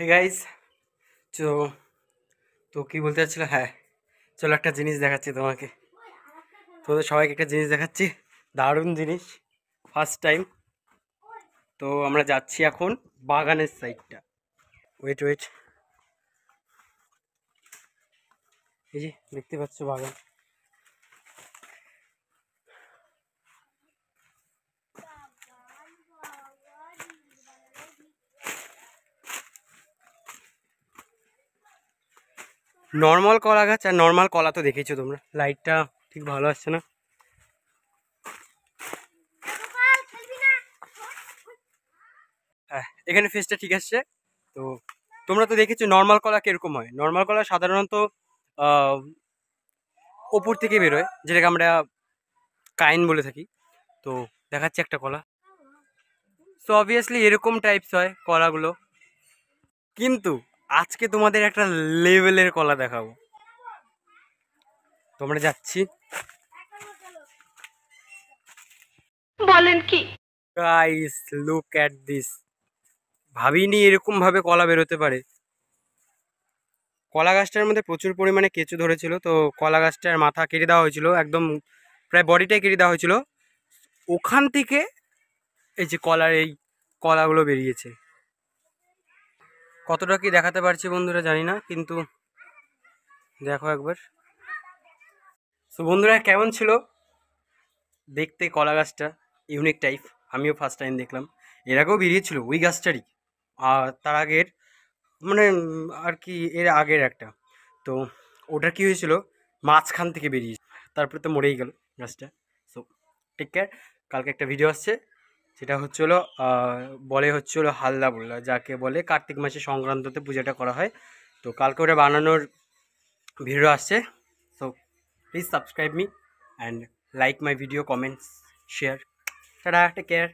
Hey guys, তো তো কি বলতে চাচ্ছিল? হ্যাঁ, চলো একটা জিনিস দেখাচ্ছি তোমাকে। তোমাদের সবাইকে একটা জিনিস দেখাচ্ছি, দারুণ জিনিস, ফার্স্ট টাইম। তো আমরা যাচ্ছি এখন বাগানের সাইডটা। ওয়েট ওয়েট, এই যে দেখতে পাচ্ছ বাগান। নর্মাল কলা গাছ আর নর্মাল কলা তো দেখেছো তোমরা, লাইটটা ঠিক ভালো আসছে না। হ্যাঁ, এখানে ফেসটা ঠিক আসছে। তো তোমরা তো দেখেছো নর্মাল কলা কিরকম হয়। নর্মাল কলা সাধারণত আহ, ওপর থেকে বেরোয়, যেটাকে আমরা কাইন বলে থাকি। তো দেখাচ্ছি একটা কলা। সো অবভিয়াসলি এরকম টাইপস হয় কলাগুলো, কিন্তু আজকে তোমাদের একটা লেভেলের কলা দেখাবো। তোমরা যাচ্ছি, বলেন কি? Guys look at this. ভাবিনি এরকম ভাবে কলা বেরোতে পারে। কলা গাছটার মধ্যে প্রচুর পরিমাণে কেঁচু ধরেছিল, তো কলা গাছটার মাথা কেটে দেওয়া হয়েছিল, একদম প্রায় বডিটাই কেটে দেওয়া হয়েছিল। ওখান থেকে এই যে কলার এই কলাগুলো বেরিয়েছে। কতটা কি দেখাতে পারছি বন্ধুরা জানি না, কিন্তু দেখো একবার। তো বন্ধুরা কেমন ছিল দেখতে কলা গাছটা? ইউনিক টাইপ, আমিও ফার্স্ট টাইম দেখলাম। এর আগেও বেরিয়েছিল ওই গাছটারই, আর তার আগের মানে আর কি এর আগের একটা। তো ওটা কি হয়েছিল, মাঝখান থেকে বেরিয়েছে, তারপরে তো মরেই গেল গাছটা। So take care. কালকে একটা ভিডিও আসছে, সেটা হচ্ছে হলো বলে হচ্ছে হলো হালদা বললা, যাকে বলে কার্তিক মাসে সংক্রান্ততে পূজাটা করা হয়। তো কালকে ওটা বানানোর ভিডিও আসছে। So please subscribe me and like my video, comments, share. Tata, take care.